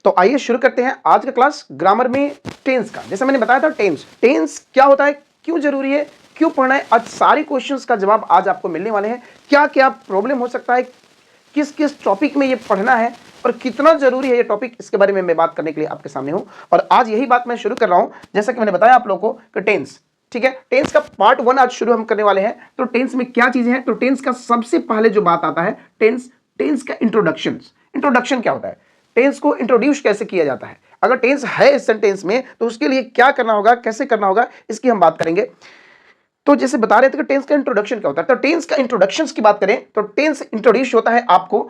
तो आइए शुरू करते हैं आज का क्लास ग्रामर में टेंस का। जैसा मैंने बताया था टेंस क्या होता है, क्यों जरूरी है, क्यों पढ़ना है, आज सारे क्वेश्चंस का जवाब आज आपको मिलने वाले हैं। क्या क्या प्रॉब्लम हो सकता है, किस किस टॉपिक में ये पढ़ना है और कितना जरूरी है ये टॉपिक, इसके बारे में मैं बात करने के लिए आपके सामने हूं। और आज यही बात मैं शुरू कर रहा हूं, जैसा कि मैंने बताया आप लोगों को कि टेंस, ठीक है, टेंस का पार्ट 1 आज शुरू हम करने वाले हैं। तो टेंस में क्या चीजें हैं, तो टेंस का सबसे पहले जो बात आता है टेंस का इंट्रोडक्शन क्या होता है, टेंस को इंट्रोड्यूस कैसे किया जाता है, अगर टेंस है इस सेंटेंस में तो उसके लिए क्या करना होगा, कैसे करना होगा, इसकी हम बात करेंगे। तो जैसे बता रहे थे कि टेंस का इंट्रोडक्शन क्या होता है, तो टेंस का इंट्रोडक्शन की बात करें तो टेंस इंट्रोड्यूस होता है आपको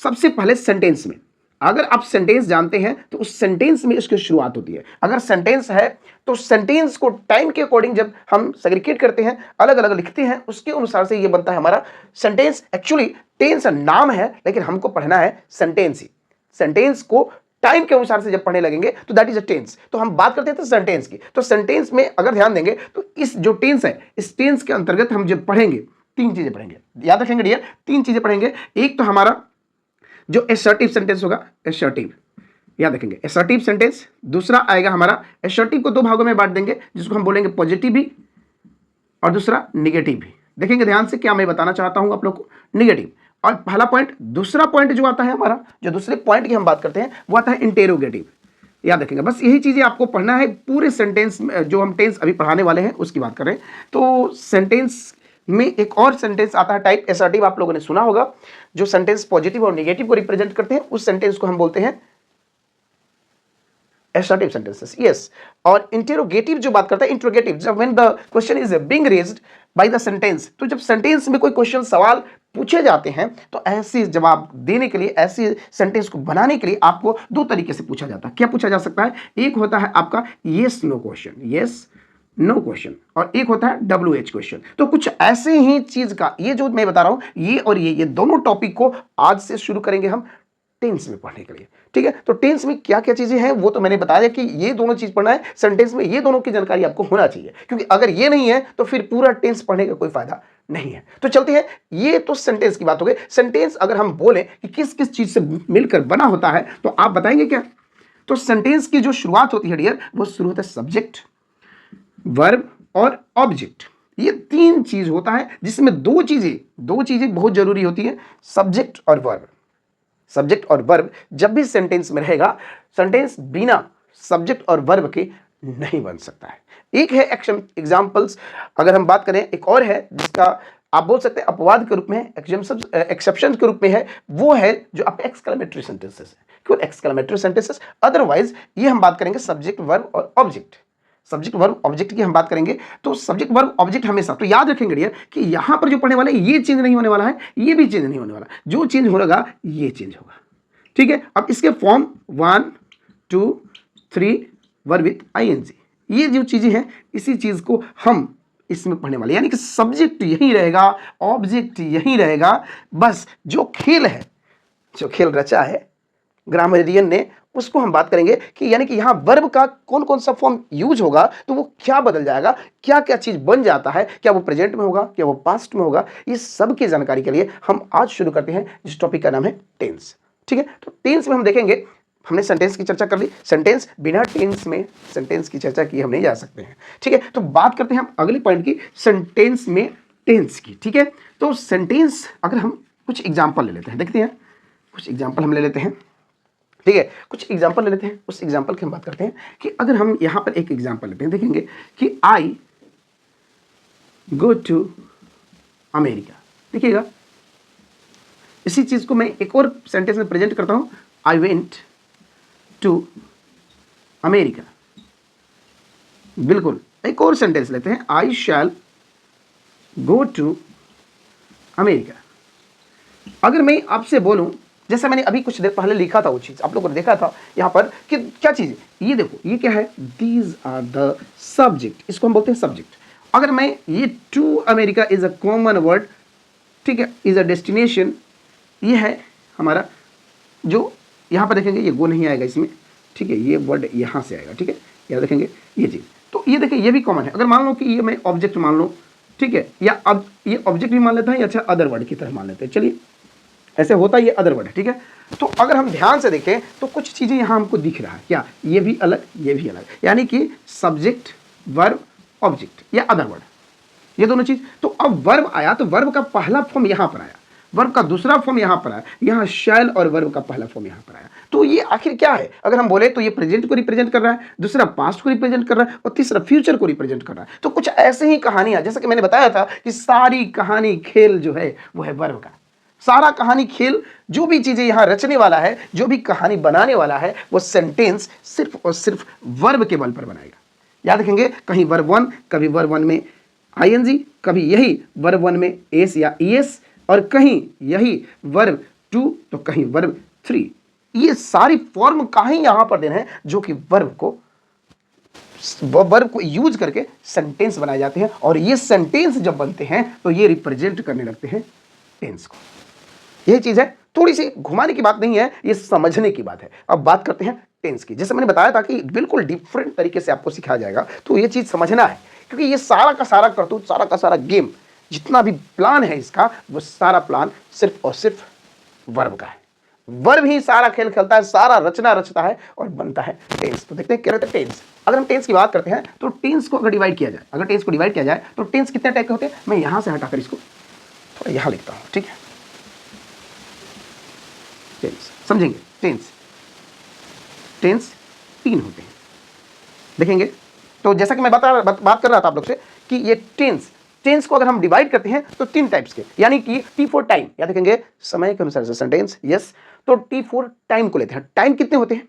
सबसे पहले सेंटेंस में। अगर आप सेंटेंस जानते हैं तो उस सेंटेंस में इसकी शुरुआत होती है। अगर सेंटेंस है तो सेंटेंस को टाइम के अकॉर्डिंग जब हम सेग्रीगेट करते हैं, अलग अलग लिखते हैं, उसके अनुसार से ये बनता है हमारा सेंटेंस। एक्चुअली टेंस नाम है लेकिन हमको पढ़ना है सेंटेंस ही। सेंटेंस को टाइम के अनुसार से जब पढ़ने लगेंगे तो दैट इज अ टेंस। तो हम बात करते थे सेंटेंस की, तो सेंटेंस में अगर ध्यान देंगे तो इस जो टेंस है, इस टेंस के अंतर्गत हम जब पढ़ेंगे तीन चीजें पढ़ेंगे, याद रखेंगे डियर, तीन चीजें पढ़ेंगे। एक तो हमारा जो एसर्टिव सेंटेंस होगा, एसर्टिव याद रखेंगे, एसर्टिव सेंटेंस। दूसरा आएगा हमारा, एसर्टिव को दो भागों में बांट देंगे, जिसको हम बोलेंगे पॉजिटिव भी और दूसरा निगेटिव भी। देखेंगे ध्यान से क्या मैं बताना चाहता हूं आप लोग को, निगेटिव और पहला पॉइंट। दूसरा पॉइंट जो आता है हमारा, जो दूसरे पॉइंट की हम बात करते हैं वो आता है इंटेरोगेटिव। याद रखेंगे, बस यही चीजें आपको पढ़ना है पूरे सेंटेंस में। जो हम टेंस अभी पढ़ाने वाले हैं उसकी बात कर रहे हैं। तो सेंटेंस में एक और सेंटेंस आता है टाइप एसर्टिव, आप लोगों ने सुना होगा, जो सेंटेंस पॉजिटिव और नेगेटिव को रिप्रेजेंट करते हैं, उस सेंटेंस को हम बोलते हैं assertive sentences, yes। और इंटेरोगेटिव जो बात करता है, इंट्रोगेटिव, जब when the question is being raised by the sentence, तो जब सेंटेंस में कोई क्वेश्चन सवाल पूछे जाते हैं तो ऐसे जवाब देने के लिए, ऐसे सेंटेंस को बनाने के लिए आपको दो तरीके से पूछा जाता है। क्या पूछा जा सकता है, एक होता है आपका yes no question, yes no question, और एक होता है WH क्वेश्चन। तो कुछ ऐसे ही चीज का, ये जो मैं बता रहा हूं, ये और ये दोनों टॉपिक को आज से शुरू करेंगे हम टेंस में पढ़ने के लिए, ठीक है। तो टेंस में क्या क्या चीजें हैं वो तो मैंने बताया कि ये दोनों चीज पढ़ना है सेंटेंस में, ये दोनों की जानकारी आपको होना चाहिए, क्योंकि अगर ये नहीं है तो फिर पूरा टेंस पढ़ने का कोई फायदा नहीं है। तो चलते हैं, ये तो सेंटेंस की बात हो गई। सेंटेंस अगर हम बोले कि किस किस चीज से मिलकर बना होता है तो आप बताएंगे क्या। तो सेंटेंस की जो शुरुआत होती है डियर, वो शुरू होता है सब्जेक्ट, वर्ब और ऑब्जेक्ट। ये तीन चीज होता है, जिसमें दो चीजें बहुत जरूरी होती है, सब्जेक्ट और वर्ब। सब्जेक्ट और वर्ब जब भी सेंटेंस में रहेगा, सेंटेंस बिना सब्जेक्ट और वर्ब के नहीं बन सकता है। एक है एग्जाम्पल्स, अगर हम बात करें, एक और है जिसका आप बोल सकते हैं अपवाद के रूप में, एक्सेप्शन के रूप में है, वो है जो आप एक्सक्लेमेटरी सेंटेंसेस है, केवल एक्सक्लेमेटरी सेंटेंसेस। अदरवाइज ये हम बात करेंगे सब्जेक्ट, वर्ब और ऑब्जेक्ट। सब्जेक्ट वर्ब ऑब्जेक्ट की हम बात करेंगे, तो सब्जेक्ट वर्ब ऑब्जेक्ट हमेशा, तो याद रखेंगे डियर कि यहां पर जो पढ़ने वाला है ये चेंज नहीं होने वाला है, ये भी चेंज नहीं होने वाला, जो चेंज होगा ये चेंज होगा, ठीक है। अब इसके फॉर्म 1 2 3 वर्ब विथ आईएनजी, ये जो चीजें हैं इसी चीज को हम इसमें पढ़ने वाले, यानी कि सब्जेक्ट यही रहेगा, ऑब्जेक्ट यही रहेगा। बस जो खेल है, जो खेल रचा है ग्रामरियन ने, उसको हम बात करेंगे कि यानी कि यहां वर्ब का कौन कौन सा फॉर्म यूज होगा, तो वो क्या बदल जाएगा, क्या क्या चीज बन जाता है, क्या वो प्रेजेंट में होगा, क्या वो पास्ट में होगा, ये सब की जानकारी के लिए हम आज शुरू करते हैं जिस टॉपिक का नाम है टेंस, ठीक है। तो टेंस में हम देखेंगे, हमने सेंटेंस की चर्चा कर ली, सेंटेंस बिना टेंस में सेंटेंस की चर्चा की हम नहीं जा सकते हैं, ठीक है। तो बात करते हैं हम अगले पॉइंट की, सेंटेंस में टेंस की, ठीक है। तो सेंटेंस अगर हम कुछ एग्जाम्पल ले लेते हैं, देखते हैं कुछ एग्जाम्पल हम ले लेते हैं, ठीक है, कुछ एग्जाम्पल ले लेते हैं, उस एग्जाम्पल की हम बात करते हैं कि अगर हम यहां पर एक एग्जाम्पल लेते हैं, देखेंगे कि आई गो टू अमेरिका। देखिएगा, इसी चीज को मैं एक और सेंटेंस में प्रेजेंट करता हूं, आई वेंट टू अमेरिका। बिल्कुल, एक और सेंटेंस लेते हैं, आई शैल गो टू अमेरिका। अगर मैं आपसे बोलूं, जैसे मैंने अभी कुछ देर पहले लिखा था, वो चीज आप लोगों ने देखा था यहां पर कि क्या चीज है, ये देखो, ये क्या है, दीज आर द सब्जेक्ट, इसको हम बोलते हैं सब्जेक्ट। अगर मैं ये to America is a common word, ठीक है, इज अ डेस्टिनेशन, ये है हमारा, जो यहां पर देखेंगे ये गो नहीं आएगा इसमें, ठीक है, ये वर्ड यहां से आएगा, ठीक है, याद रखेंगे ये चीज। तो ये देखिए, ये भी कॉमन है। अगर मान लो कि ये मैं ऑब्जेक्ट मान लो, ठीक है, या अब ये ऑब्जेक्ट भी मान लेता है, या अच्छा अदर वर्ड की तरह मान लेते हैं, चलिए ऐसे होता है, ये अदर वर्ड है, ठीक है। तो अगर हम ध्यान से देखें तो कुछ चीजें यहां हमको दिख रहा है, क्या, ये भी अलग, ये भी अलग, यानी कि सब्जेक्ट, वर्ब, ऑब्जेक्ट या अदर वर्ड, ये दोनों चीज। तो अब वर्ब आया तो वर्ब का पहला फॉर्म यहां पर आया, वर्ब का दूसरा फॉर्म यहां पर आया, यहां शैल और वर्ब का पहला फॉर्म यहां पर आया। तो ये आखिर क्या है, अगर हम बोले तो ये प्रेजेंट को रिप्रेजेंट कर रहा है, दूसरा पास्ट को रिप्रेजेंट कर रहा है और तीसरा फ्यूचर को रिप्रेजेंट कर रहा है। तो कुछ ऐसे ही कहानियां, जैसा कि मैंने बताया था कि सारी कहानी खेल जो है वो है वर्ब का, सारा कहानी खेल, जो भी चीजें यहां रचने वाला है, जो भी कहानी बनाने वाला है, वो सेंटेंस सिर्फ और सिर्फ वर्ब के बल पर बनाएगा। याद रखेंगे, कहीं वर्ब 1, कभी वर्ब 1 में आईएनजी, कभी यही वर्ब 1 में एस या ईएस, और कहीं यही वर्ब 2 तो कहीं वर्ब 3। ये सारी फॉर्म कहीं यहां पर देना है जो कि वर्ब को यूज करके सेंटेंस बनाए जाते हैं, और ये सेंटेंस जब बनते हैं तो ये रिप्रेजेंट करने लगते हैं टेंस को। यही चीज है, थोड़ी सी घुमाने की बात नहीं है, ये समझने की बात है। अब बात करते हैं टेंस की। जैसे मैंने बताया था कि बिल्कुल डिफरेंट तरीके से आपको सिखाया जाएगा, तो ये चीज समझना है, क्योंकि ये सारा का सारा करतूत, सारा का सारा गेम, जितना भी प्लान है इसका, वो सारा प्लान सिर्फ और सिर्फ वर्ब का है। वर्ब ही सारा खेल खेलता है, सारा रचना रचता है और बनता है टेंस। तो देखते हैं क्या रहता है टेंस। अगर हम टेंस की बात करते हैं तो टेंस को अगर डिवाइड किया जाए, अगर टेंस को डिवाइड किया जाए तो टेंस कितने टाइप के होते हैं, मैं यहां से हटाकर इसको थोड़ा यहां लिखता हूं, ठीक है। टेंस समझेंगे, टेंस 3 होते हैं, देखेंगे। तो जैसा कि मैं बात कर रहा था आप लोग से कि ये टेंस को अगर हम डिवाइड करते हैं तो 3 टाइप्स के, यानी कि टी फॉर टाइम, याद रखेंगे, समय के अनुसार से सेंटेंस, यस। तो टी फॉर टाइम को लेते हैं। टाइम कितने होते हैं,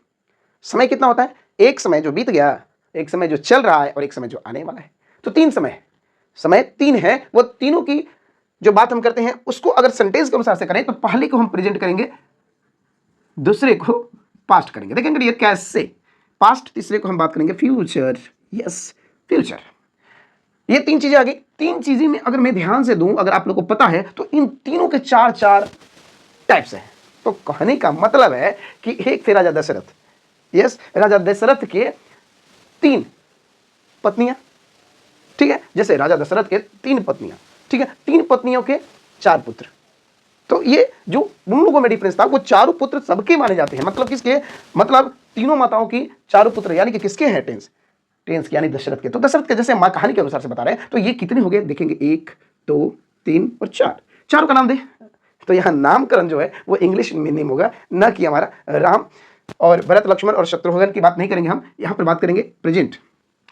समय कितना होता है, एक समय जो बीत गया, एक समय जो चल रहा है और एक समय जो आने वाला है। तो 3 समय 3 है। वो तीनों की जो बात हम करते हैं उसको अगर सेंटेंस के अनुसार से करें तो पहले को हम प्रेजेंट करेंगे, दूसरे को पास्ट करेंगे। देखेंगे ये कैसे, पास्ट, तीसरे को हम बात करेंगे फ्यूचर, यस फ्यूचर। ये 3 चीजें आ गई। 3 चीजें में अगर मैं ध्यान से दूं, अगर आप लोगों को पता है तो इन तीनों के 4 टाइप्स हैं। तो कहने का मतलब है कि एक थे राजा दशरथ, यस, राजा दशरथ के 3 पत्नियां, ठीक है। जैसे राजा दशरथ के 3 पत्नियां, ठीक है, 3 पत्नियों के 4 पुत्र। तो ये जो उन लोगों में डिफरेंस था, वो 4 पुत्र सबके माने जाते हैं। मतलब किसके, मतलब तीनों माताओं की 4 पुत्र, यानी कि किसके हैं, टेंस यानी दशरथ के। तो दशरथ के जैसे मां कहानी के अनुसार से बता रहे हैं, तो ये कितने हो गए, देखेंगे 1 2 3 और 4, चारों का नाम दे। तो यहाँ नामकरण जो है वो इंग्लिश में नेम होगा, ना कि हमारा राम और भरत लक्ष्मण और शत्रुघ्न की बात नहीं करेंगे हम, यहाँ पर बात करेंगे प्रेजेंट।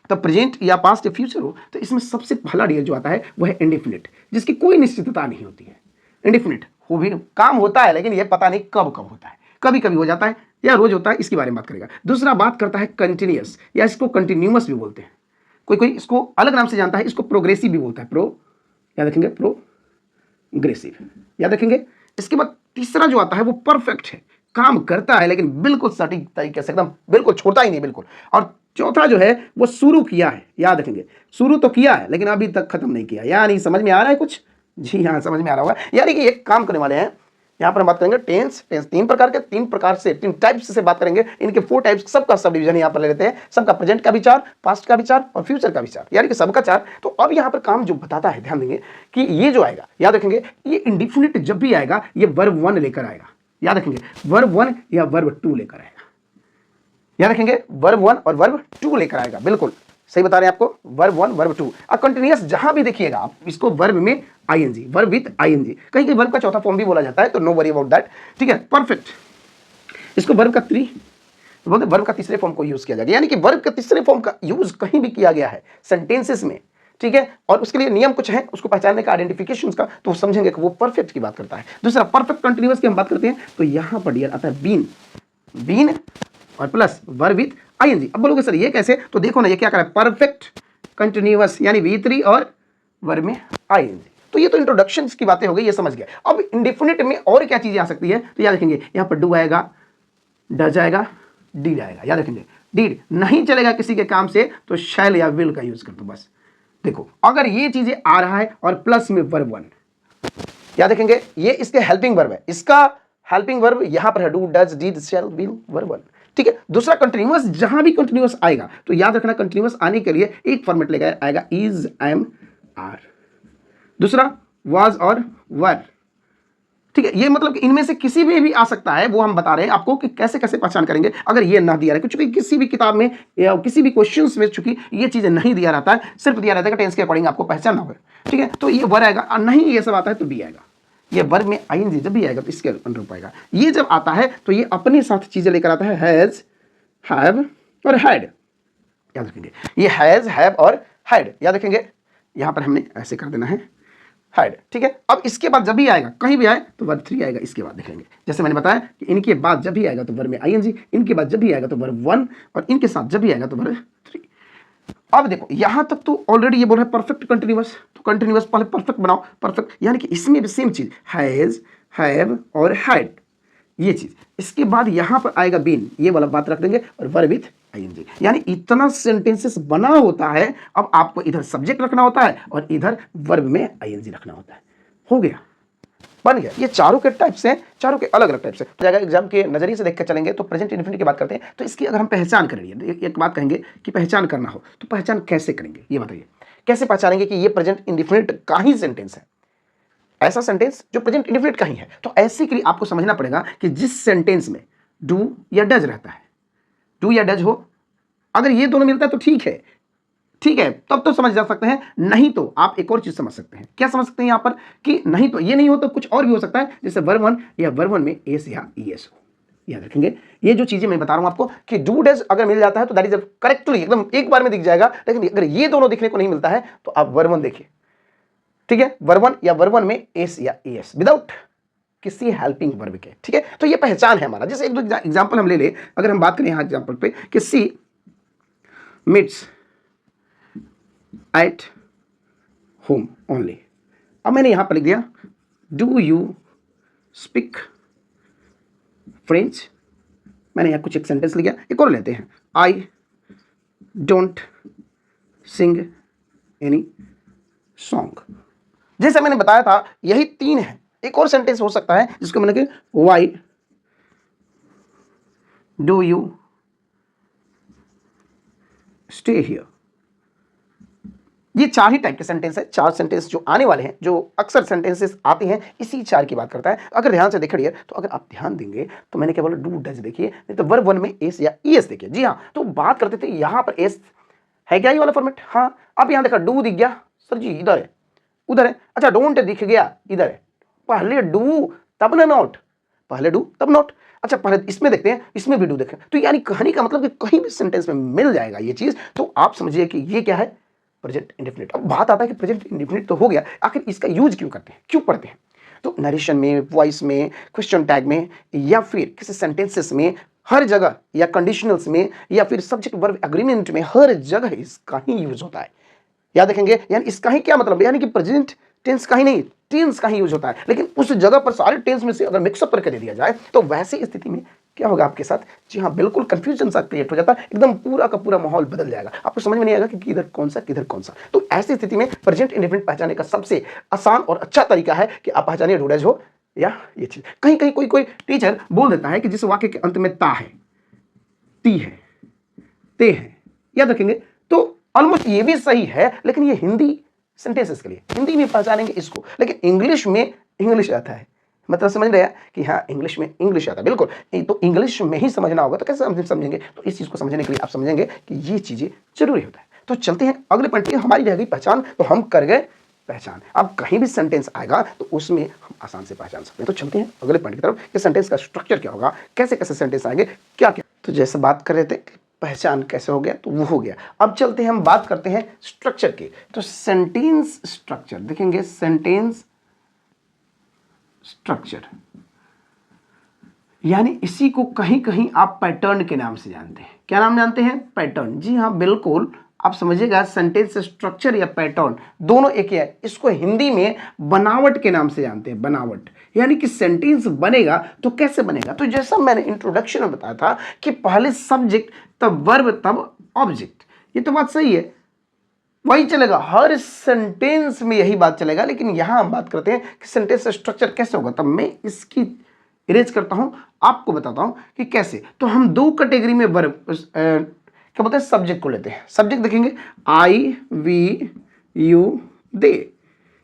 तो प्रेजेंट या पास्ट या फ्यूचर हो तो इसमें सबसे पहला डियर जो आता है वो है इंडेफिनिट, जिसकी कोई निश्चितता नहीं होती है। इंडेफिनिट वो भी काम होता है, लेकिन ये पता नहीं कब कब होता है, कभी कभी हो जाता है या रोज होता है, इसके बारे में बात करेगा। दूसरा बात करता है कंटिन्यूअस, या इसको कंटिन्यूअस भी बोलते हैं, कोई कोई इसको अलग नाम से जानता है, इसको प्रोग्रेसिव भी बोलता है, याद रखेंगे, प्रोग्रेसिव, याद रखेंगे। इसके बाद तीसरा जो आता है वो परफेक्ट है, काम करता है लेकिन बिल्कुल सटीक तरीके से, एकदम बिल्कुल छोड़ता ही नहीं, बिल्कुल। और चौथा जो है वो शुरू किया है, याद रखेंगे, शुरू तो किया है लेकिन अभी तक खत्म नहीं किया। यानी समझ में आ रहा है कुछ, जी हाँ समझ में आ रहा होगा। यानी कि एक काम करने वाले हैं, यहाँ पर हम बात करेंगे टेंस 3 प्रकार के, 3 प्रकार से 3 टाइप्स से बात करेंगे। इनके 4 टाइप्स, सबका सब डिवीजन यहाँ पर ले लेते हैं, सबका प्रेजेंट का विचार, पास्ट का विचार और फ्यूचर का विचार, यानी कि सबका 4। तो अब यहाँ पर काम जो बताता है, ध्यान देंगे कि ये जो आएगा, याद रखेंगे, ये इंडिफिनिट जब भी आएगा ये वर्ब 1 लेकर आएगा, याद रखेंगे, वर्ब 1 या वर्ब 2 लेकर आएगा, याद रखेंगे, वर्ब 1 और वर्ब 2 लेकर आएगा, बिल्कुल सही बता रहे हैं आपको, वर्ब 1 वर्ब 2। और कंटिन्यूअस जहां भी देखिएगा आप इसको वर्ब में आईएनजी, वर्ब विद आईएनजी, कहीं कहीं वर्ब का चौथा फॉर्म भी बोला जाता है, तो नो वरी अबाउट दैट, ठीक है। परफेक्ट, इसको वर्ब का बोलते वर्ब का तीसरे फॉर्म को यूज किया जाएगा, यानी कि वर्ब के तीसरे फॉर्म का यूज कहीं भी किया गया है सेंटेंसेस में, ठीक है। और उसके लिए नियम कुछ है, उसको पहचानने का, आइडेंटिफिकेशन का, तो समझेंगे कि वो परफेक्ट की बात करता है। दूसरा परफेक्ट कंटिन्यूअस की हम बात करते हैं, तो यहां पर डियर आता है बीन और प्लस वर्ब विद आईएनजी। अब बोलोगे सर ये कैसे, तो देखो ना ये क्या कर रहा है, परफेक्ट कंटिन्यूअस यानी V3 और वर्ब में आईएनजी। तो ये तो इंट्रोडक्शन की बातें हो गई, ये समझ गया। अब इंडेफिनिट में और क्या चीजें आ सकती है, तो याद रखेंगे, यहाँ पर डू आएगा, डज आएगा, डीड आएगा, याद रखेंगे। डीड नहीं चलेगा किसी के काम से तो शैल या विल का यूज कर दो बस। देखो अगर ये चीजें आ रहा है और प्लस में वर्ब 1, याद रखेंगे, ये इसके हेल्पिंग वर्ब है, इसका हेल्पिंग वर्ब यहां पर है, do does did shell will verb 1, ठीक है। दूसरा कंटिन्यूअस, जहां भी कंटिन्यूअस आएगा तो याद रखना कंटिन्यूअस आने के लिए एक फॉर्मेट लेकर आएगा, इज, एम, आर। दूसरा वाज और वर, ठीक है, ये मतलब कि इनमें से किसी में भी आ सकता है, वो हम बता रहे हैं आपको कि कैसे कैसे पहचान करेंगे अगर ये ना दिया रहे, क्योंकि किसी भी किताब में या किसी भी क्वेश्चंस में चूंकि ये चीजें नहीं दिया रहता है, सिर्फ दिया रहता है कि टेंस के अकॉर्डिंग आपको पहचानना होगा। ठीक है, तो ये वर आएगा, नहीं ये सब आता है तो बी आएगा। ये वर्ब में आईएनजी जब भी आएगा तो इसके अनुरूप आएगा। ये जब आता है तो ये अपने साथ चीजें लेकर आता है, हैज, हैव और हैड। याद रखेंगे, ये हैज, हैव और हैड याद रखेंगे। यहां पर हमने ऐसे कर देना है, हैड। ठीक है, अब इसके बाद जब भी आएगा, कहीं भी आए तो वर्ब 3 आएगा। इसके बाद देखेंगे, जैसे मैंने बताया कि इनके बाद जब भी आएगा तो वर्ब में आईएनजी, इनके बाद जब भी आएगा तो वर्ब 1 और इनके साथ जब भी आएगा तो वर्ब 3। अब देखो यहां तक तो ऑलरेडी ये बोल रहा है परफेक्ट कंटिन्यूअस, तो कंटिन्यूअस पहले परफेक्ट बनाओ, परफेक्ट, यानी कि इसमें भी सेम चीज, हैज, हैव और हैड, ये चीज। इसके बाद यहां पर आएगा बीन, ये वाला बात रख देंगे और वर्ब विथ आईएनजी, यानी इतना सेंटेंसेस बना होता है। अब आपको इधर सब्जेक्ट रखना होता है और इधर वर्ब में आईएनजी रखना होता है। हो गया, बन गया। ये चारों के टाइप से हैं, चारों के अलग अलग टाइप से। अगर एग्जाम के नजरिए से देखकर चलेंगे तो प्रेजेंट इंडेफिनिट की बात करते हैं, तो इसकी अगर हम पहचान करेंगे, एक बात कहेंगे कि पहचान करना हो तो पहचान कैसे करेंगे, ये बताइए। कैसे पहचानेंगे कि ये प्रेजेंट इंडेफिनिट का ही सेंटेंस है, ऐसा सेंटेंस जो प्रेजेंट इंडेफिनिट का ही है? तो ऐसे के लिए आपको समझना पड़ेगा कि जिस सेंटेंस में डू या डज रहता है, डू या डज हो, अगर ये दोनों मिलता है तो ठीक है, ठीक है, तब तो समझ जा सकते हैं। नहीं तो आप एक और चीज समझ सकते हैं। क्या समझ सकते हैं यहां पर कि नहीं तो ये नहीं हो तो कुछ और भी हो सकता है, जैसे वर्ब 1 या वर्ब 1 में एस या ईएस हो। याद रखेंगे, ये जो चीजें मैं बता रहा हूं आपको कि डू डज अगर मिल जाता है तो दैट इज करेक्टली एकदम एक बार में दिख जाएगा, लेकिन अगर ये दोनों दिखने को नहीं मिलता है तो आप वर्ब 1 देखिए। ठीक है, वर्ब 1 या वर्ब 1 में एस या ईएस विदाउट किसी हेल्पिंग वर्ब के। ठीक है, तो ये पहचान है हमारा। जैसे एक दो एग्जांपल हम ले ले, अगर हम बात करें यहां एग्जांपल पे कि she meets at home only. अब मैंने यहां पर लिख दिया डू यू स्पीक फ्रेंच। मैंने यहां कुछ एक सेंटेंस लिख दिया। एक और लेते हैं, I don't sing any song. जैसे मैंने बताया था यही 3 है। एक और सेंटेंस हो सकता है जिसको मैंने कहा why do you stay here. ये 4 ही टाइप के सेंटेंस है। 4 सेंटेंस जो आने वाले हैं, जो अक्सर सेंटेंसेस आते हैं, इसी 4 की बात करता है। अगर ध्यान से देखिए, तो अगर आप ध्यान देंगे तो मैंने क्या बोला, डू डज देखिए, नहीं तो वर्ब 1 में एस या ईएस देखिए। जी हाँ, तो बात करते थे यहां पर एस है क्या, ये वाला फॉर्मेट? हाँ, अब यहां देखा डू दिख गया, सर जी इधर है, उधर है। अच्छा, डोंट दिख गया, इधर है। पहले डू तब ना नॉट, पहले डू तब नॉट। अच्छा, पहले इसमें देखते हैं, इसमें भी डू देखें। तो यानी कहने का मतलब कि कहीं भी सेंटेंस में मिल जाएगा ये चीज, तो आप समझिए कि ये क्या है, प्रेजेंट इंडेफिनिट। अब बात आता है कि प्रेजेंट इंडेफिनिट तो हो गया, आखिर इसका यूज क्यों करते हैं, क्यों पढ़ते हैं? तो नरेशन में, वॉइस में, क्वेश्चन टैग में, या फिर किसी सेंटेंसेस में, हर जगह, या कंडीशनल्स में, या फिर सब्जेक्ट वर्ब एग्रीमेंट में, हर जगह इसका ही यूज होता है। याद रखेंगे, यानी इसका ही क्या मतलब, यानी कि प्रेजेंट टेंस का ही नहीं, टेंस का ही यूज होता है। लेकिन उस जगह पर सारे टेंस में से अगर मिक्सअप करके दे दिया जाए तो वैसी स्थिति में क्या होगा आपके साथ? जी हाँ, बिल्कुल कंफ्यूजन सा क्रिएट हो जाता है, एकदम पूरा का पूरा माहौल बदल जाएगा, आपको समझ में नहीं आएगा कि किधर कौन सा किधर कौन सा। तो ऐसी स्थिति में प्रेजेंट इंडेफिनिट पहचानने का सबसे आसान और अच्छा तरीका है कि आप पहचानिए डू डज हो या ये चीज। कहीं कहीं कोई कोई टीचर बोल देता है कि जिस वाक्य के अंत में ता है, ती है, ते है, याद रखेंगे, तो ऑलमोस्ट ये भी सही है, लेकिन ये हिंदी सेंटेंसेस के लिए, हिंदी में पहचानेंगे इसको, लेकिन इंग्लिश में इंग्लिश आता है। मतलब समझ रहे हैं कि हाँ, इंग्लिश में इंग्लिश आता है, बिल्कुल। तो इंग्लिश में ही समझना होगा, तो कैसे समझेंगे? तो इस चीज को समझने के लिए आप समझेंगे कि ये चीजें जरूरी होता है। तो चलते हैं अगले पॉइंट पे। हमारी रह गई पहचान, तो हम कर गए पहचान। अब कहीं भी सेंटेंस आएगा तो उसमें हम आसान से पहचान सकते हैं। तो चलते हैं अगले पॉइंट की तरफ कि सेंटेंस का स्ट्रक्चर क्या होगा, कैसे कैसे सेंटेंस आएंगे, क्या क्या। तो जैसे बात कर रहे थे पहचान कैसे हो गया, तो वो हो गया। अब चलते हैं, हम बात करते हैं स्ट्रक्चर की। तो सेंटेंस स्ट्रक्चर देखेंगे, सेंटेंस स्ट्रक्चर, यानी इसी को कहीं कहीं आप पैटर्न के नाम से जानते हैं। क्या नाम जानते हैं? पैटर्न। जी हाँ, बिल्कुल, आप समझिएगा, सेंटेंस स्ट्रक्चर या पैटर्न दोनों एक ही है। इसको हिंदी में बनावट के नाम से जानते हैं, बनावट। यानी कि सेंटेंस बनेगा तो कैसे बनेगा? तो जैसा मैंने इंट्रोडक्शन में बताया था कि पहले सब्जेक्ट, तब वर्ब, तब ऑब्जेक्ट। ये तो बात सही है, वही चलेगा, हर सेंटेंस में यही बात चलेगा। लेकिन यहां हम बात करते हैं कि सेंटेंस स्ट्रक्चर कैसे होगा। तब मैं इसकी इरेज करता हूं, आपको बताता हूं कि कैसे। तो हम 2 कैटेगरी में वर्ब क्या बोलते हैं, सब्जेक्ट को लेते हैं। सब्जेक्ट देखेंगे, आई, वी, यू, दे,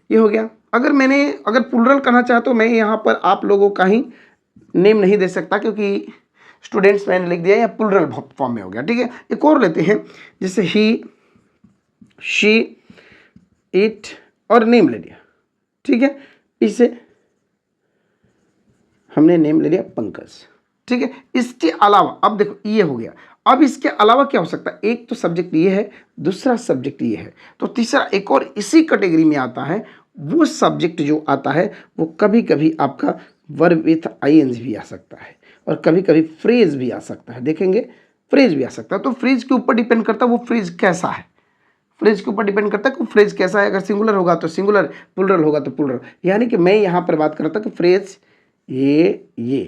ये हो गया। अगर प्लूरल करना चाहता हूँ मैं यहाँ पर आप लोगों का ही नेम नहीं दे सकता, क्योंकि स्टूडेंट्स मैंने लिख दिया या प्लूरल फॉर्म में हो गया। ठीक है, एक और लेते हैं, जैसे ही, शी, इट और नेम ले लिया। ठीक है, इसे हमने नेम ले लिया पंकज। ठीक है, इसके अलावा अब देखो ये हो गया, अब इसके अलावा क्या हो सकता है, एक तो सब्जेक्ट ये है, दूसरा सब्जेक्ट ये है, तो तीसरा एक और इसी कैटेगरी में आता है, वो सब्जेक्ट जो आता है वो कभी कभी आपका वर्ब विथ आईएनजी भी आ सकता है और कभी कभी फ्रेज भी आ सकता है। देखेंगे फ्रेज भी आ सकता है, तो फ्रेज के ऊपर डिपेंड करता है वो फ्रेज कैसा है, फ्रेज के ऊपर डिपेंड करता है कि फ्रेज कैसा है। अगर सिंगुलर होगा तो सिंगुलर, प्लूरल होगा तो प्लूरल। यानी कि मैं यहाँ पर बात करता कि फ्रेज ये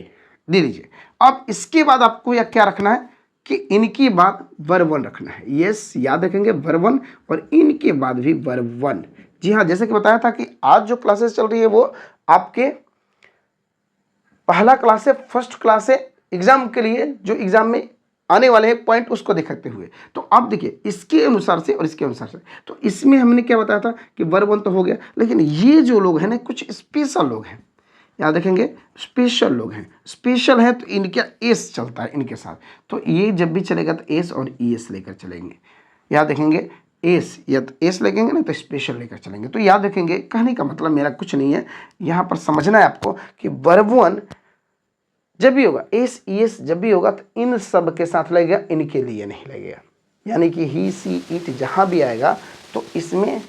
दे दीजिए। अब इसके बाद आपको या क्या रखना है कि इनके बाद वर्ब वन रखना है। यस, याद रखेंगे वर्ब वन, और इनके बाद भी वर्ब वन। जी हाँ, जैसे कि बताया था कि आज जो क्लासेस चल रही है वो आपके पहला क्लास है, फर्स्ट क्लास है एग्जाम के लिए, जो एग्जाम में आने वाले हैं पॉइंट उसको देखते हुए। तो आप देखिए इसके अनुसार से और इसके अनुसार से, तो इसमें हमने क्या बताया था कि वर्ब वन तो हो गया, लेकिन ये जो लोग हैं ना कुछ स्पेशल लोग हैं, याद रखेंगे स्पेशल लोग हैं। स्पेशल है तो इनका एस चलता है इनके साथ, तो ये जब भी चलेगा तो एस और ई एस लेकर चलेंगे। याद रखेंगे एस, या तो एस लगेंगे ना तो स्पेशल लेकर चलेंगे। तो याद रखेंगे, कहने का मतलब मेरा कुछ नहीं है, यहाँ पर समझना है आपको कि वर्ब वन जब भी होगा, एस ई एस जब भी होगा तो इन सब के साथ लगेगा, इनके लिए नहीं लगेगा। यानी कि ही, सी, इट जहाँ भी आएगा तो इसमें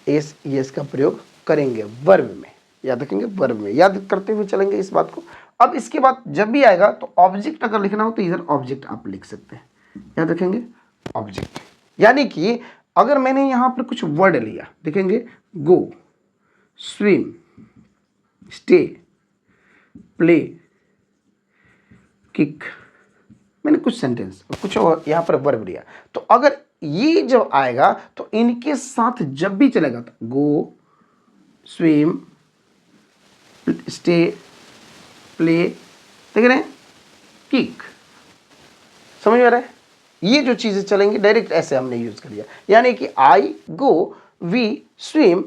एस ई एस का प्रयोग करेंगे वर्ब में। याद रखेंगे वर्ब में, याद करते हुए चलेंगे इस बात को। अब इसके बाद जब भी आएगा तो ऑब्जेक्ट अगर लिखना हो तो इधर ऑब्जेक्ट आप लिख सकते हैं। याद रखेंगे ऑब्जेक्ट, यानी कि अगर मैंने यहाँ पर कुछ वर्ड लिया, देखेंगे गो, स्विम, स्टे, प्ले, किक, मैंने कुछ सेंटेंस कुछ और यहाँ पर वर्ब लिया, तो अगर ये जब आएगा तो इनके साथ जब भी चलेगा तो गो, स्विम, स्टे, प्ले, देख रहे हैं, किक, समझ में आ रहा है। ये जो चीजें चलेंगी डायरेक्ट ऐसे हमने यूज कर लिया, यानी कि I go, we swim,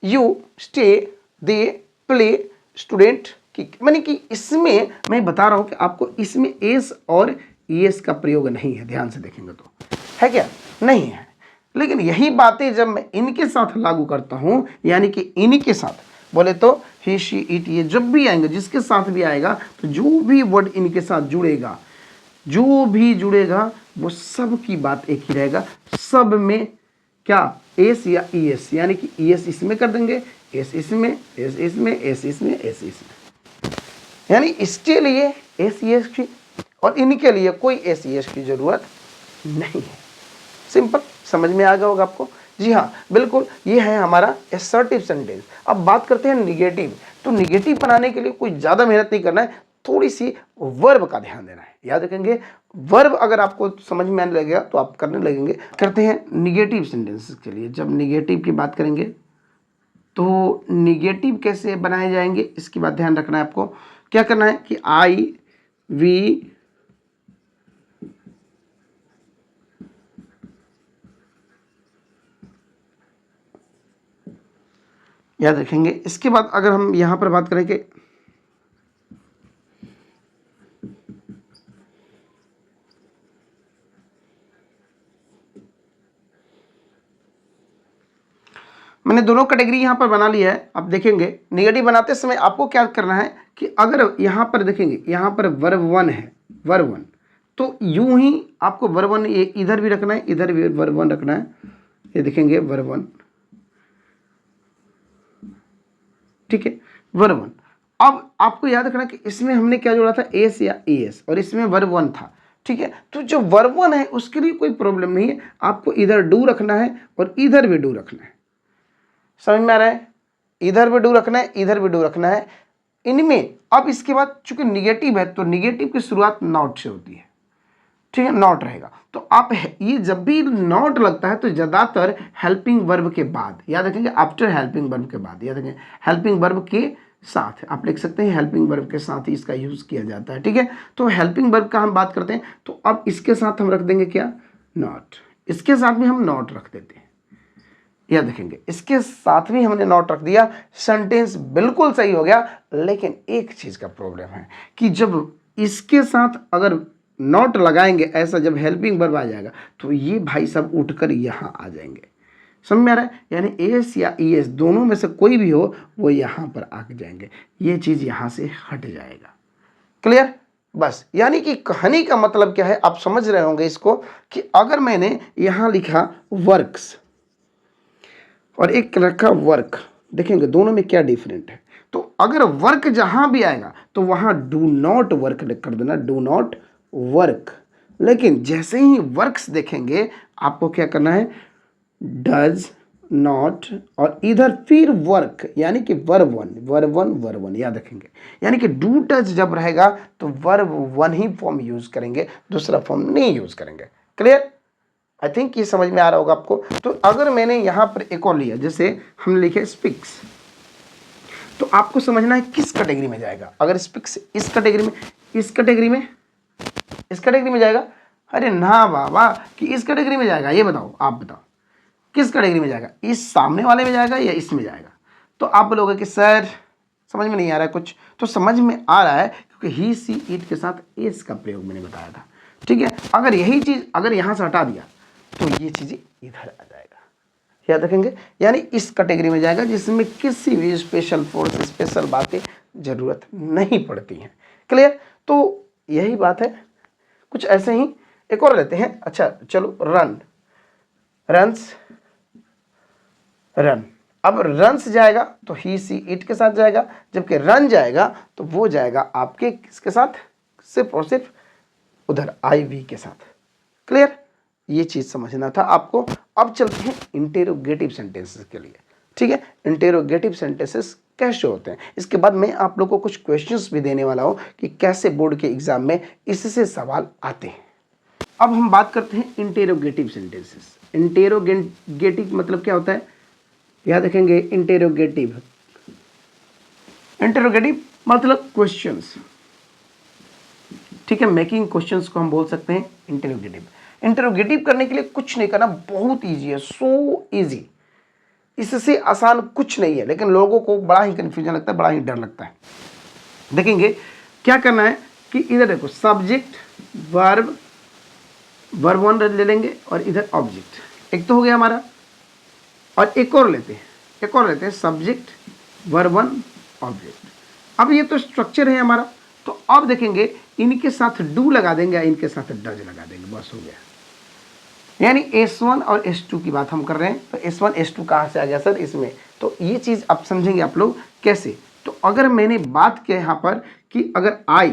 you stay, they play, student kick. मैंने कि इसमें मैं बता रहा हूं कि आपको इसमें एस और ईएस का प्रयोग नहीं है, ध्यान से देखेंगे तो है क्या, नहीं है। लेकिन यही बातें जब मैं इनके साथ लागू करता हूं, यानी कि इनके साथ बोले तो ही, शी, इट, ये जब भी आएंगे, जिसके साथ भी आएगा, तो जो भी वर्ड इनके साथ जुड़ेगा, जो भी जुड़ेगा वो सब की बात एक ही रहेगा। सब में क्या एस या ई एस, यानी कि ई एस इसमें कर देंगे, एस इसमें, एस इसमें, एस इसमें, एस इसमें, यानी इसके लिए एस ई एस की और इनके लिए कोई एस ई एस की जरूरत नहीं है। सिंपल, समझ में आ गया होगा आपको। जी हाँ बिल्कुल, ये है हमारा असर्टिव सेंटेंस। अब बात करते हैं निगेटिव। तो निगेटिव बनाने के लिए कोई ज़्यादा मेहनत नहीं करना है, थोड़ी सी वर्ब का ध्यान देना है। याद रखेंगे वर्ब अगर आपको समझ में आने लगेगा तो आप करने लगेंगे। करते हैं निगेटिव सेंटेंसेस के लिए। जब निगेटिव की बात करेंगे तो निगेटिव कैसे बनाए जाएंगे इसकी बात ध्यान रखना है आपको। क्या करना है कि आई, वी, याद रखेंगे। इसके बाद अगर हम यहां पर बात करें कि मैंने दोनों कैटेगरी यहां पर बना लिया है। अब देखेंगे निगेटिव बनाते समय आपको क्या करना है कि अगर यहां पर देखेंगे, यहां पर वर्ब वन है, वर्ब वन, तो यूं ही आपको वर्ब वन इधर भी रखना है, इधर भी वर्ब वन रखना है। ये देखेंगे वर्ब वन, ठीक है, वर्ब वन। अब आपको याद रखना कि इसमें हमने क्या जोड़ा था, एस या एस, और इसमें वर्ब वन था। ठीक है, तो जो वर्ब वन है उसके लिए कोई प्रॉब्लम नहीं है, आपको इधर डू रखना है और इधर भी डू रखना है। समझ में आ रहा है, इधर भी डू रखना है, इधर भी डू रखना है इनमें। अब इसके बाद चूंकि निगेटिव है तो निगेटिव की शुरुआत नॉट से होती है, ठीक है, नॉट रहेगा। तो आप ये जब भी नॉट लगता है तो ज़्यादातर हेल्पिंग वर्ब के बाद, याद रखेंगे आफ्टर हेल्पिंग वर्ब के बाद, याद रखेंगे हेल्पिंग वर्ब के साथ आप लिख सकते हैं, हेल्पिंग वर्ब के साथ ही इसका यूज़ किया जाता है। ठीक है, तो हेल्पिंग वर्ब का हम बात करते हैं, तो अब इसके साथ हम रख देंगे क्या, नॉट, इसके साथ भी हम नॉट रख देते हैं, यह देखेंगे इसके साथ भी हमने नॉट रख दिया, सेंटेंस बिल्कुल सही हो गया। लेकिन एक चीज का प्रॉब्लम है कि जब इसके साथ अगर नॉट लगाएंगे ऐसा, जब हेल्पिंग वर्ब आ जाएगा तो ये भाई सब उठकर यहाँ आ जाएंगे। समझ में आ रहा है? यानी एस या ई एस दोनों में से कोई भी हो वो यहाँ पर आ जाएंगे, ये चीज यहाँ से हट जाएगा। क्लियर? बस यानी कि कहानी का मतलब क्या है आप समझ रहे होंगे इसको, कि अगर मैंने यहां लिखा वर्क्स और एक रखा वर्क, देखेंगे दोनों में क्या डिफरेंट है। तो अगर वर्क जहां भी आएगा तो वहां डू नॉट वर्क कर देना, डू नॉट वर्क। लेकिन जैसे ही वर्क्स देखेंगे आपको क्या करना है, डज नॉट और इधर फिर वर्क, यानी कि वर्ब वन याद रखेंगे। यानी कि डू डज जब रहेगा तो वर्ब वन ही फॉर्म यूज करेंगे, दूसरा फॉर्म नहीं यूज करेंगे। क्लियर? आई थिंक ये समझ में आ रहा होगा आपको। तो अगर मैंने यहां पर एक और लिया, जैसे हम लिखे स्पीक्स, तो आपको समझना है किस कैटेगरी में जाएगा। अगर स्पीक्स इस कैटेगरी में, इस कैटेगरी में, इस कैटेगरी में जाएगा, अरे ना बाबा कि इस कैटेगरी में जाएगा, ये बताओ, आप बताओ किस कैटेगरी में जाएगा, इस सामने वाले में जाएगा या इसमें जाएगा। तो आप बोलोगे कि सर समझ में नहीं आ रहा है कुछ, तो समझ में आ रहा है क्योंकि ही सी इट के साथ एस का प्रयोग मैंने बताया था। ठीक है, अगर यही चीज अगर यहां से हटा दिया तो ये चीजें इधर आ जाएगा, याद रखेंगे। यानी इस कैटेगरी में जाएगा जिसमें किसी भी स्पेशल फोर्स, स्पेशल बातें जरूरत नहीं पड़ती हैं। क्लियर? तो यही बात है। कुछ ऐसे ही एक और लेते हैं। अच्छा चलो, रन, रन्स, रन। अब रन्स जाएगा तो ही सी इट के साथ जाएगा, जबकि रन जाएगा तो वो जाएगा आपके किसके साथ, सिर्फ और सिर्फ उधर आई वी के साथ। क्लियर? ये चीज समझना था आपको। अब चलते हैं इंटेरोगेटिव सेंटेंसेस के लिए। ठीक है, इंटेरोगेटिव सेंटेंसेस कैसे होते हैं, इसके बाद मैं आप लोगों को कुछ क्वेश्चंस भी देने वाला हूं कि कैसे बोर्ड के एग्जाम में इससे सवाल आते हैं। अब हम बात करते हैं इंटेरोगेटिव सेंटेंसेस। इंटेरोगेटिव मतलब क्या होता है, याद रखेंगे। इंटेरोगेटिव, इंटेरोगेटिव मतलब क्वेश्चंस। ठीक है, मेकिंग क्वेश्चंस को हम बोल सकते हैं इंटेरोगेटिव। इंटेरोगेटिव करने के लिए कुछ नहीं करना, बहुत इजी है, सो इजी, इससे आसान कुछ नहीं है। लेकिन लोगों को बड़ा ही कंफ्यूजन लगता है, बड़ा ही डर लगता है। देखेंगे क्या करना है कि इधर देखो, सब्जेक्ट वर्ब, वर्ब वन ले लेंगे और इधर ऑब्जेक्ट, एक तो हो गया हमारा। और एक और लेते हैं, सब्जेक्ट वर्ब वन ऑब्जेक्ट। अब ये तो स्ट्रक्चर है हमारा। तो अब देखेंगे इनके साथ डू लगा देंगे, इनके साथ डज लगा देंगे, बस हो गया। यानी S1 और S2 की बात हम कर रहे हैं। तो S1 S2 कहाँ से आ गया सर इसमें, तो ये चीज़ आप समझेंगे आप लोग कैसे। तो अगर मैंने बात किया यहाँ पर कि अगर आई,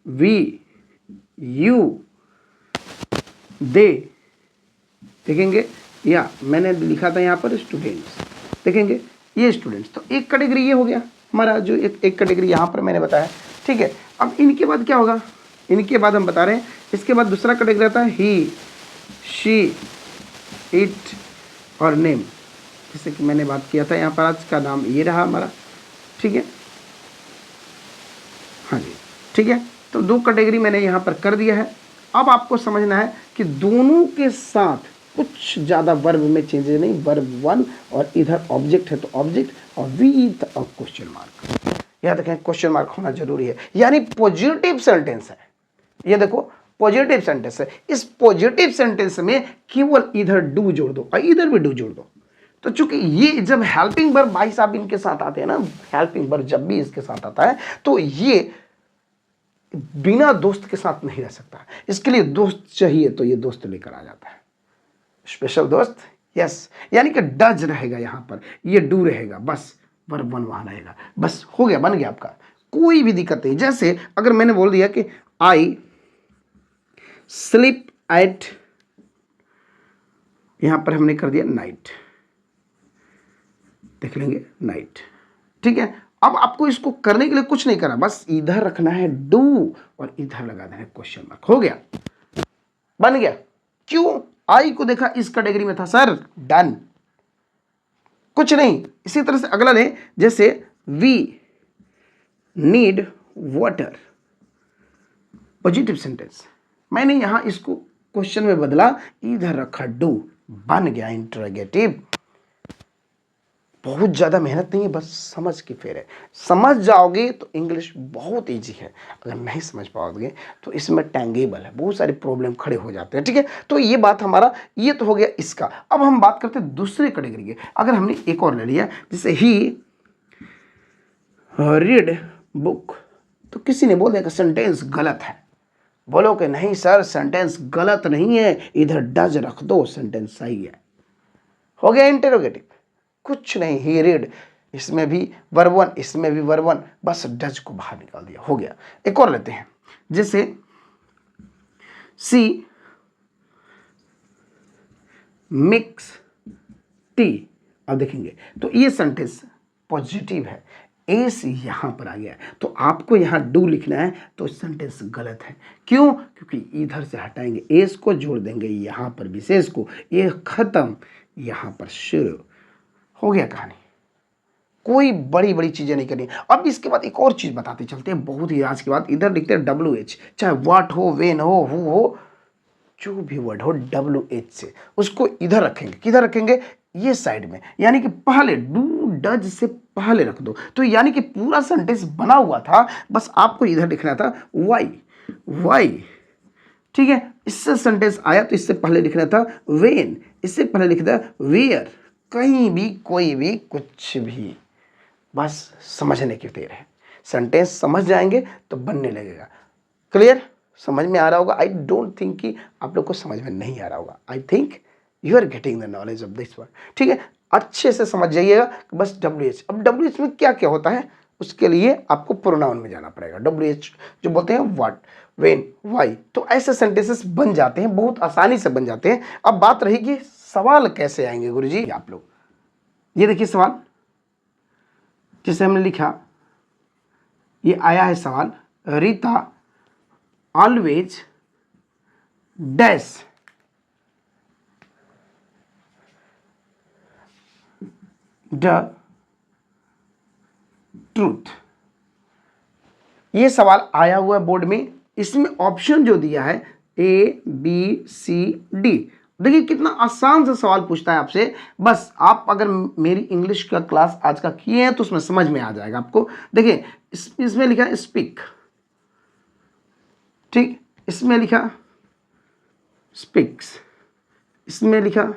वी, यू, दे, देखेंगे, या मैंने लिखा था यहाँ पर स्टूडेंट्स, देखेंगे ये स्टूडेंट्स। तो एक कैटेगरी ये हो गया हमारा, जो एक कैटेगरी यहाँ पर मैंने बताया। ठीक है, अब इनके बाद क्या होगा, इनके बाद हम बता रहे हैं, इसके बाद दूसरा कैटेगरी आता है ही, शी, इट और नेम। जैसे कि मैंने बात किया था यहाँ पर, आज का नाम ये रहा हमारा। ठीक है, हाँ जी, ठीक है। तो दो कैटेगरी मैंने यहाँ पर कर दिया है। अब आपको समझना है कि दोनों के साथ कुछ ज़्यादा वर्ब में चेंजेस नहीं, वर्ब वन और इधर ऑब्जेक्ट है तो ऑब्जेक्ट और विद अ क्वेश्चन मार्क। याद रखें क्वेश्चन मार्क होना जरूरी है, यानी पॉजिटिव सेंटेंस है। ये देखो पॉजिटिव सेंटेंस है, इस पॉजिटिव सेंटेंस में केवल इधर डू जोड़ दो और इधर भी डू जोड़ दो। तो चूंकि ये जब हेल्पिंग वर्ब भाई साहब इनके साथ आते हैं ना, हेल्पिंग वर्ब जब भी इसके साथ आता है तो ये बिना दोस्त के साथ नहीं रह सकता, इसके लिए दोस्त चाहिए, तो ये दोस्त लेकर आ जाता है, स्पेशल दोस्त। यस, यानी कि डज रहेगा यहां पर, ये डू रहेगा, बस वर्ब वन वहां रहेगा, बस हो गया, बन गया आपका, कोई भी दिक्कत नहीं। जैसे अगर मैंने बोल दिया कि आई स्लीप एट, यहां पर हमने कर दिया नाइट, देख लेंगे नाइट। ठीक है, अब आपको इसको करने के लिए कुछ नहीं करना, बस इधर रखना है डू और इधर लगा देना है क्वेश्चन मार्क, हो गया, बन गया। क्यों, आई को देखा इस कैटेगरी में था सर, डन, कुछ नहीं। इसी तरह से अगला ले, जैसे we need water, positive sentence, मैंने यहां इसको क्वेश्चन में बदला, इधर रखा डू, बन गया इंटरोगेटिव। बहुत ज़्यादा मेहनत नहीं है, बस समझ के फेर है। समझ जाओगे तो इंग्लिश बहुत इजी है, अगर नहीं समझ पाओगे तो इसमें टैंगेबल है, बहुत सारे प्रॉब्लम खड़े हो जाते हैं। ठीक है, तो ये बात हमारा ये तो हो गया इसका। अब हम बात करते हैं दूसरे कैटेगरी की। अगर हमने एक और ले लिया, जैसे ही रीड बुक, तो किसी ने बोल दिया कि सेंटेंस गलत है, बोलो कि नहीं सर सेंटेंस गलत नहीं है, इधर डज रख दो, सेंटेंस सही है। हो गया इंटेरोगेटिव। कुछ नहीं, ही रीड, इसमें भी वर्ब वन, इसमें भी वर्ब वन, बस डज को बाहर निकाल दिया, हो गया। एक और लेते हैं, जैसे सी मिक्स टी। अब देखेंगे तो ये सेंटेंस पॉजिटिव है, एस यहां पर आ गया, तो आपको यहां डू लिखना है, तो सेंटेंस गलत है। क्यों? क्योंकि इधर से हटाएंगे, एस को जोड़ देंगे यहां पर विशेष को, ये खत्म, यहां पर शुरू, हो गया कहानी। कोई बड़ी बड़ी चीजें नहीं करनी। अब इसके बाद एक और चीज बताते चलते हैं, बहुत ही आज के बाद, इधर लिखते हैं WH, चाहे व्हाट हो, वेन हो, हु हो, जो भी वर्ड हो WH से, उसको इधर रखेंगे। किधर रखेंगे? ये साइड में, यानी कि पहले डू डज से पहले रख दो। तो यानी कि पूरा सेंटेंस बना हुआ था, बस आपको इधर लिखना था वाई। ठीक है, इससे सेंटेंस आया तो इससे पहले लिखना था वेन, इससे पहले लिखना था वेयर, कहीं भी कोई भी कुछ भी, बस समझने की देर है। सेंटेंस समझ जाएंगे तो बनने लगेगा। क्लियर? समझ में आ रहा होगा। आई डोंट थिंक कि आप लोग को समझ में नहीं आ रहा होगा। I think you are getting the knowledge of this word. ठीक है, अच्छे से समझ जाइएगा। बस WH, अब WH में क्या क्या होता है, उसके लिए आपको प्रोनाउन में जाना पड़ेगा। WH जो बोलते हैं व्हाट, वेन, वाई, तो ऐसे सेंटेंसेस बन जाते हैं, बहुत आसानी से बन जाते हैं। अब बात रही कि सवाल कैसे आएंगे गुरुजी आप लोग। ये देखिए सवाल, जैसे हमने लिखा, ये आया है सवाल, Rita always dash the truth. ये सवाल आया हुआ है बोर्ड में, इसमें ऑप्शन जो दिया है ABCD। देखिए कितना आसान सा सवाल पूछता है आपसे। बस आप अगर मेरी इंग्लिश का क्लास आज का किए हैं तो उसमें समझ में आ जाएगा आपको। देखिए इसमें लिखा है स्पीक, ठीक, इसमें लिखा स्पीक्स, इसमें लिखा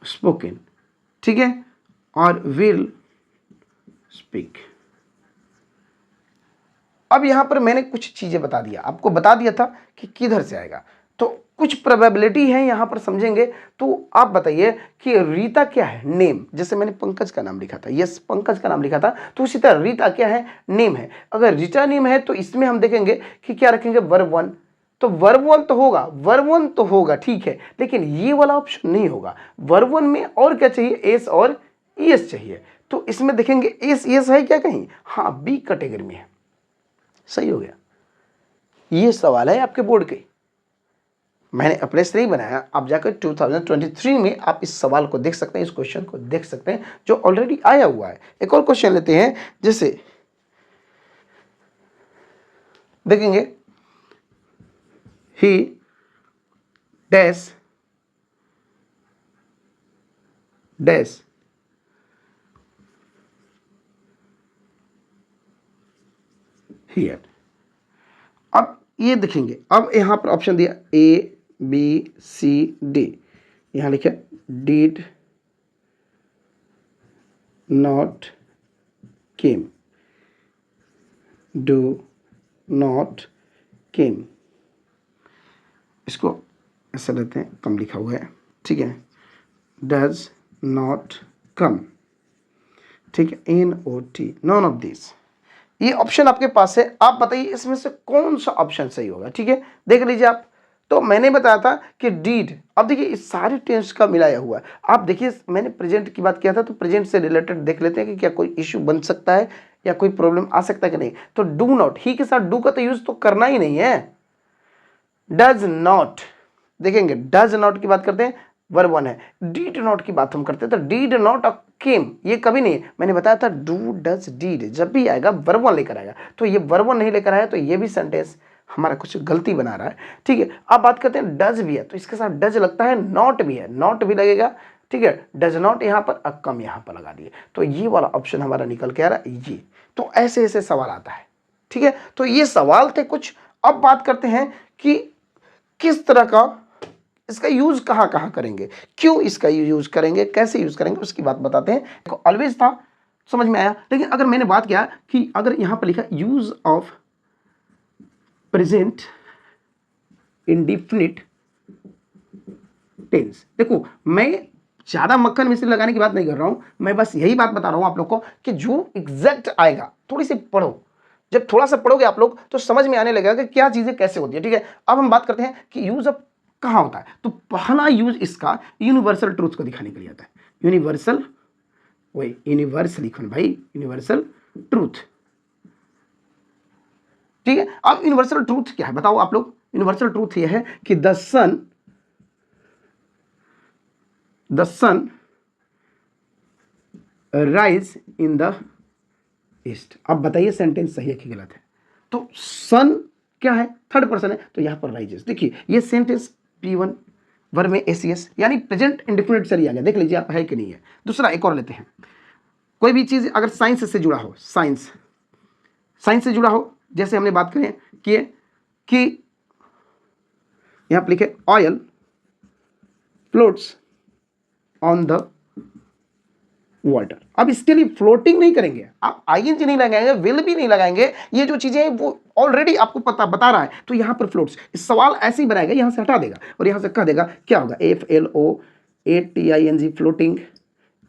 स्पोकन, ठीक है, और विल स्पीक। अब यहां पर मैंने कुछ चीजें बता दिया, आपको बता दिया था कि किधर से आएगा, तो कुछ प्रोबेबिलिटी है यहां पर समझेंगे। तो आप बताइए कि रीता क्या है? नेम। जैसे मैंने पंकज का नाम लिखा था, यस पंकज का नाम लिखा था, तो उसी तरह रीता क्या है? नेम है। अगर रीता नेम है तो इसमें हम देखेंगे कि क्या रखेंगे? Verb one. तो वर्ब वन तो होगा, वर्ब वन तो होगा, ठीक है, लेकिन ये वाला ऑप्शन नहीं होगा। वर्ब वन में और क्या चाहिए? एस और ईएस चाहिए। तो इसमें देखेंगे एस ईएस है क्या कहीं? हाँ, बी कैटेगरी में है। सही हो गया। ये सवाल है आपके बोर्ड के, मैंने अपने से नहीं बनाया। आप जाकर 2023 में आप इस सवाल को देख सकते हैं, इस क्वेश्चन को देख सकते हैं जो ऑलरेडी आया हुआ है। एक और क्वेश्चन लेते हैं, जैसे देखेंगे ही डैश डैश हियर। अब ये देखेंगे, अब यहां पर ऑप्शन दिया ABCD, यहां लिखा did not came, do not केम। इसको ऐसा लेते हैं, कम लिखा हुआ है, ठीक है, डज नॉट कम, ठीक है, NOT, नॉन ऑफ दिस। ये ऑप्शन आपके पास है, आप बताइए इसमें से कौन सा ऑप्शन सही होगा। ठीक है, देख लीजिए आप। तो मैंने बताया था कि डीड, अब देखिए इस सारे टेंस का मिलाया हुआ है। आप देखिए मैंने प्रेजेंट की बात किया था, तो प्रेजेंट से रिलेटेड देख लेते हैं कि क्या कोई इश्यू बन सकता है या कोई प्रॉब्लम आ सकता है कि नहीं। तो डू नॉट, ही के साथ डू का तो यूज तो करना ही नहीं है। डज नॉट, देखेंगे डज नॉट की बात करते हैं, वर्ब वन है। डीड नॉट की बात हम करते हैं, तो डीड नॉट और केम ये कभी नहीं है। मैंने बताया था डू डज डीड जब भी आएगा वर्ब वन लेकर आएगा, तो ये वर्ब वन नहीं लेकर आया, तो ये भी सेंटेंस हमारा कुछ गलती बना रहा है, ठीक है। अब बात करते हैं डज भी है, तो इसके साथ डज लगता है, नॉट भी है, नॉट भी लगेगा, ठीक है। डज नॉट यहाँ पर, कम यहाँ पर लगा दिए, तो ये वाला ऑप्शन हमारा निकल के आ रहा है ये। तो ऐसे ऐसे सवाल आता है, ठीक है। तो ये सवाल थे कुछ। अब बात करते हैं कि किस तरह का इसका यूज कहां कहां करेंगे, क्यों इसका यूज करेंगे, कैसे यूज करेंगे, उसकी बात बताते हैं। ऑलवेज था, समझ में आया। लेकिन अगर मैंने बात किया कि अगर यहां पर लिखा use of present indefinite tense, देखो मैं ज्यादा मक्खन मिश्री लगाने की बात नहीं कर रहा हूं, मैं बस यही बात बता रहा हूं आप लोग को कि जो एग्जैक्ट आएगा, थोड़ी सी पढ़ो। जब थोड़ा सा पढ़ोगे आप लोग तो समझ में आने लगेगा कि क्या चीजें कैसे होती है, ठीक है। अब हम बात करते हैं कि यूज ऑफ कहां होता है। तो पहला यूज इसका यूनिवर्सल ट्रूथ को दिखाने के लिए आता है। यूनिवर्सल, वही यूनिवर्स लिखो भाई, यूनिवर्सल ट्रूथ, ठीक है। अब यूनिवर्सल ट्रूथ क्या है बताओ आप लोग। यूनिवर्सल ट्रूथ यह है कि the sun rise in the east. अब बताइए सेंटेंस सही है कि गलत है। तो सन क्या है, थर्ड पर्सन है, तो यहां पर राइजेस। देखिए ये सेंटेंस P1 वर्ब में एसीएस यानी प्रेजेंट इंडेफिनिट चली आ गया, देख लीजिए आप है कि नहीं है। दूसरा एक और लेते हैं, कोई भी चीज अगर साइंस से जुड़ा हो, साइंस से जुड़ा हो, जैसे हमने बात करें कि यहां पर लिखे oil floats on the water. अब इसके लिए फ्लोटिंग नहीं करेंगे, आप आईएनजी नहीं लगाएंगे, विल भी नहीं लगाएंगे, ये जो चीजें वो ऑलरेडी आपको बता रहा है। तो यहां पर फ्लोट्स, इस सवाल ऐसे ही बनाएगा, यहां से हटा देगा और यहां से कह देगा क्या होगा, FLOATING, फ्लोटिंग।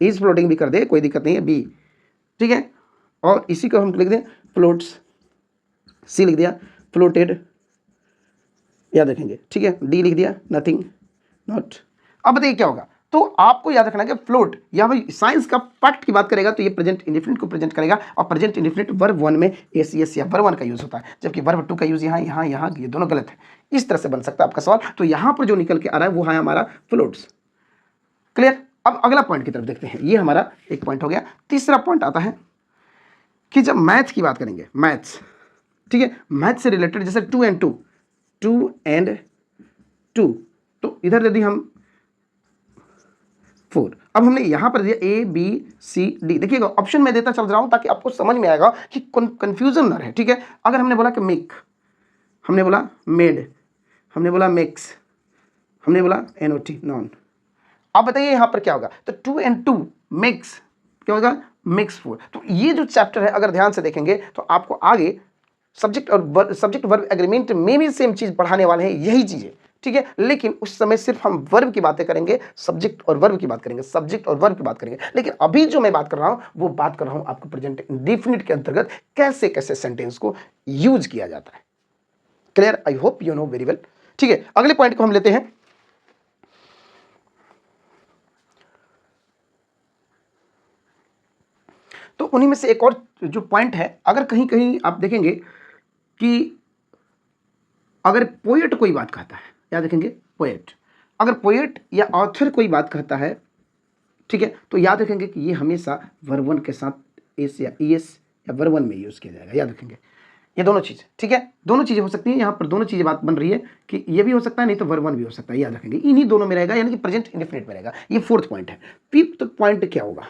इज फ्लोटिंग भी कर दे, कोई दिक्कत नहीं है, बी, ठीक है। और इसी को हम लिख दें फ्लोट्स, सी लिख दिया, फ्लोटेड, याद रखेंगे, ठीक है। डी लिख दिया, नथिंग, नॉट। अब बताइए क्या होगा। तो आपको याद रखना कि फ्लोट या भाई साइंस का फैक्ट की बात करेगा तो ये प्रेजेंट इंडेफिनिट को प्रेजेंट करेगा, और प्रेजेंट इंडेफिनिट वर्ब 1 में एसीएस या वर्ब 1 का यूज होता है, जबकि वर्ब 2 का यूज यहाँ, ये दोनों गलत है। इस तरह से बन सकता है आपका सवाल। तो यहां पर जो निकल के आ रहा है वो है हमारा फ्लोट्स। क्लियर। अब अगला पॉइंट की तरफ देखते हैं, ये हमारा एक पॉइंट हो गया। तीसरा पॉइंट आता है कि जब मैथ की बात करेंगे, मैथ्स, ठीक है, मैथ से रिलेटेड, जैसे 2 and 2, तो इधर यदि हम 4, अब हमने यहां पर दिया ABCD। देखिएगा ऑप्शन में देता चल रहा हूं ताकि आपको समझ में आएगा कि कंफ्यूजन ना रहे, ठीक है। अगर हमने बोला कि मेक, हमने बोला मेड, हमने बोला मेक्स, हमने बोला NOT, नॉन। अब बताइए यहां पर क्या होगा। तो 2 and 2 मेक्स, क्या होगा, मेक्स 4। तो ये जो चैप्टर है अगर ध्यान से देखेंगे तो आपको आगे सब्जेक्ट वर्ब एग्रीमेंट में भी सेम चीज पढ़ाने वाले हैं, यही चीजें, ठीक है। लेकिन उस समय सिर्फ हम वर्ब की बातें करेंगे, सब्जेक्ट और वर्ब की बात करेंगे, सब्जेक्ट और वर्ब की बात करेंगे। लेकिन अभी जो मैं बात कर रहा हूं वो बात कर रहा हूं आपको प्रेजेंट इंडेफिनिट के अंतर्गत कैसे कैसे सेंटेंस को यूज किया जाता है। Clear, I hope you know very well, ठीक है। अगले पॉइंट को हम लेते हैं, तो उन्हीं में से एक और जो पॉइंट है, अगर कहीं कहीं आप देखेंगे कि अगर पोएट कोई बात कहता है, याद रखेंगे पोएट, अगर पोएट या ऑथर कोई बात कहता है, ठीक है, तो याद रखेंगे कि ये हमेशा वर्ब 1 के साथ एस या ES या वर्ब 1 में यूज किया जाएगा, याद रखेंगे ये दोनों चीज, ठीक है। दोनों चीजें हो सकती हैं, यहाँ पर दोनों चीजें बात बन रही है कि ये भी हो सकता है, नहीं तो वर्ब 1 भी हो सकता है, याद रखेंगे इन्हीं दोनों में रहेगा, यानी कि प्रेजेंट इंडेफिनिट में रहेगा। ये 4th पॉइंट है। 5th पॉइंट क्या होगा,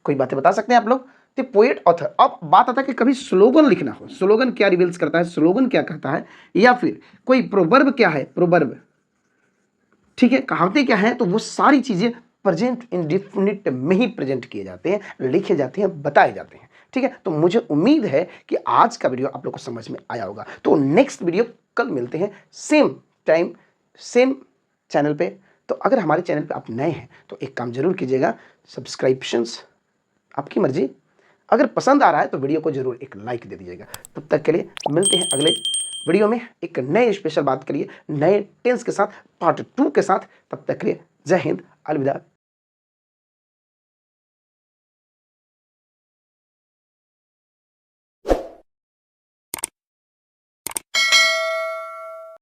कोई बातें बता सकते हैं आप लोग। तो पोएट ऑथर, अब बात आता है कि कभी स्लोगन लिखना हो, स्लोगन क्या रिवील्स करता है, स्लोगन क्या कहता है, या फिर कोई प्रोवर्ब क्या है, प्रोवर्ब, ठीक है, कहावतें क्या है, तो वो सारी चीजें प्रेजेंट इंडेफिनिट में ही प्रेजेंट किए जाते हैं, लिखे जाते हैं, बताए जाते हैं, ठीक है। तो मुझे उम्मीद है कि आज का वीडियो आप लोग को समझ में आया होगा। तो नेक्स्ट वीडियो कल मिलते हैं, सेम टाइम सेम चैनल पे। तो अगर हमारे चैनल पे आप नए हैं तो एक काम जरूर कीजिएगा, सब्सक्रिप्शंस आपकी मर्जी, अगर पसंद आ रहा है तो वीडियो को जरूर एक लाइक दे दीजिएगा। तब तक के लिए मिलते हैं अगले वीडियो में एक नए स्पेशल बात के लिए, नए टेंस के साथ, पार्ट 2 के साथ। तब तक के लिए जय हिंद, अलविदा।